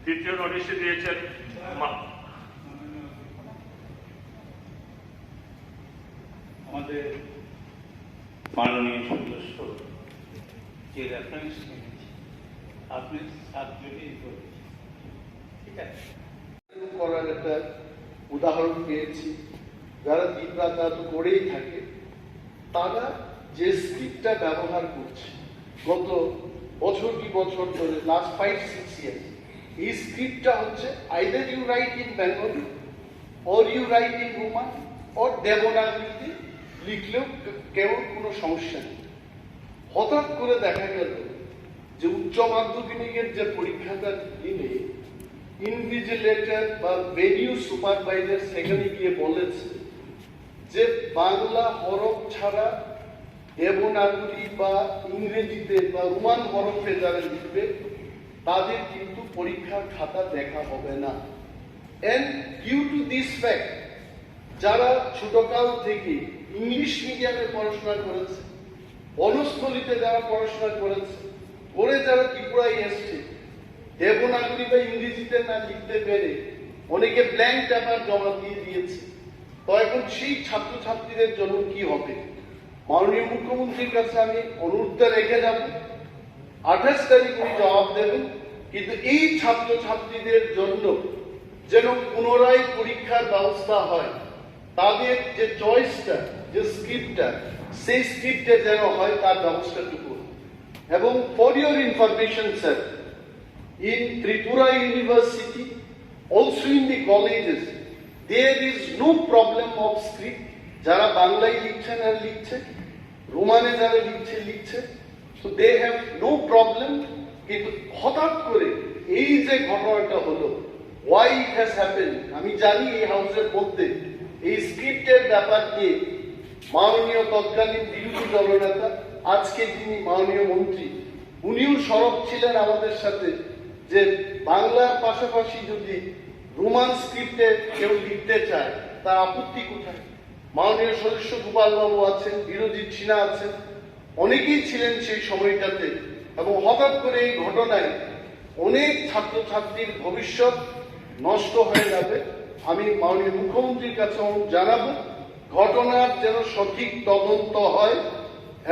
দ্বিতীয় নোটিশটি দিয়েছেন আমাদের মাননীয় সদস্য যে রেফারেন্স নিয়েছি আপনি 7 জনই করেছেন, ঠিক আছে, করার একটা উদাহরণ পেয়েছি। যারা দিনরাত কাজ করেই থাকে তারা যে স্ক্রিপ্টটা ব্যবহার করছে গত বছর কি বছর ধরে, লাস্ট 5-6 ইয়ার্স, এই স্ক্রিপ্টটা হচ্ছে either you write in Bengali or you write in Roman or দেবনাগরীতে লিখলেও কেমন কোনো সমস্যা নেই। হঠাৎ করে দেখা গেল যে উচ্চ মাধ্যমিকের যে পরীক্ষাটা দিনে ইনভিজিলেটর বা ভেনিউ সুপারভাইজার সেখানে গিয়ে বলেছে যে বাংলা হরফ ছাড়া দেবনাগরী বা ইংরেজিতে বা রোমান হরফে যারা লিখবে তাদের কিন্তু পরীক্ষার খাতা দেখা হবে না। And due to this fact যারা ছোটকাল থেকে ইংলিশ মিডিয়ামে পড়াশোনা করেছে, বনস্থলীতে যারা পড়াশোনা করেছে, করে যারা ত্রিপুরায় এসছে, দেবনাগরী বা ইংরেজিতে না লিখতে পেরে অনেকে ব্ল্যাঙ্ক পেপার জমা দিয়ে দিয়েছে। তো এখন সেই ছাত্রছাত্রীদের জন্য কি হবে? মাননীয় মুখ্যমন্ত্রীর কাছে আমি অনুরোধটা রেখে যাব, 28 তারিখ উনি জবাব দেবেন, কিন্তু এই ছাত্রছাত্রীদের জন্য যেন পুনরায় পরীক্ষার ব্যবস্থা হয়, তাদের যে চয়েসটা, যে স্ক্রিপ্টটা, সেই স্ক্রিপ্টে যেন হয় তার ব্যবস্থাটুকু। এবং for your information sir, in Tripura University, also in the colleges, there is no problem of script. যারা বাংলায় লিখছেন আর লিখছে, রোমানে যারা লিখছে, so they have no problem. কিন্তু হঠাৎ করে এই যে ঘটনাটা হলো, why it has happened, আমি জানি এই হাউসের মধ্যে এই স্ক্রিপ্টের ব্যাপার নিয়ে মাননীয় তৎকালীন বিরোধী দলনেতা, আজকে যিনি মাননীয় মন্ত্রী, উনিও সরব ছিলেন আমাদের সাথে যে বাংলার পাশাপাশি যদি রোমান স্ক্রিপ্টে কেউ লিখতে চায় তার আপত্তি কোথায়। মাননীয় সদস্য গোপাল বাবু আছেন, বিরোধী চীনা আছেন, অনেকেই ছিলেন সেই সময়টাতে। এবং হঠাৎ করে এই ঘটনায় অনেক ছাত্রছাত্রীর ভবিষ্যৎ নষ্ট হয়ে যাবে। আমি মাননীয় মুখ্যমন্ত্রীর কাছে জানাবো ঘটনার যেন সঠিক তদন্ত হয়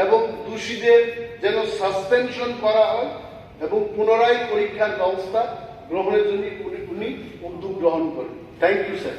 এবং দোষীদের যেন সাসপেনশন করা হয় এবং পুনরায় পরীক্ষার ব্যবস্থা গ্রহণের জন্য উনি উদ্যোগ গ্রহণ করেন। Thank you sir.